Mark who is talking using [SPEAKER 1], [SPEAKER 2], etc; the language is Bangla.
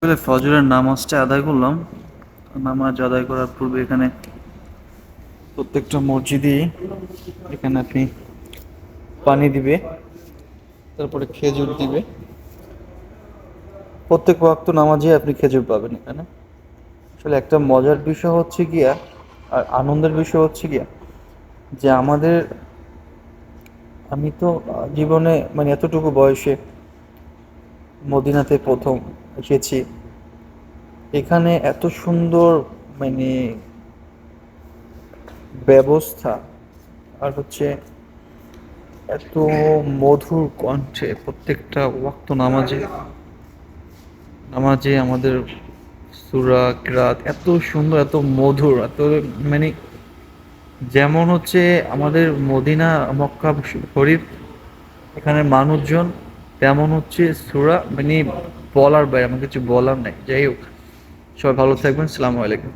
[SPEAKER 1] ফজরের নামাজটা আদায় করলাম। নামাজ আদায় করার পূর্বে এখানে প্রত্যেকটা মসজিদই এখানে আপনি পানি দিবে, তারপরে খেজুর দিবে। প্রত্যেক ওয়াক্ত নামাজে আপনি খেজুর পাবেন এখানে। আসলে একটা মজার বিষয় হচ্ছে গিয়া, আর আনন্দের বিষয় হচ্ছে গিয়া যে আমি তো জীবনে মানে এতটুকু বয়সে মদিনাতে প্রথম এসেছি। এখানে এত সুন্দর মানে ব্যবস্থা, আর হচ্ছে এত মধুর কণ্ঠে প্রত্যেকটা ওয়াক্ত নামাজে নামাজে আমাদের সূরা কিরাত এত সুন্দর, এত মধুর, এত মানে যেমন হচ্ছে আমাদের মদিনা মক্কা শরীফ, এখানের মানুষজন তেমন হচ্ছে সূরা মানে বলার বাইরে, আমার কিছু বলার নাই। যাই হোক, সবাই ভালো থাকবেন। আসসালামু আলাইকুম।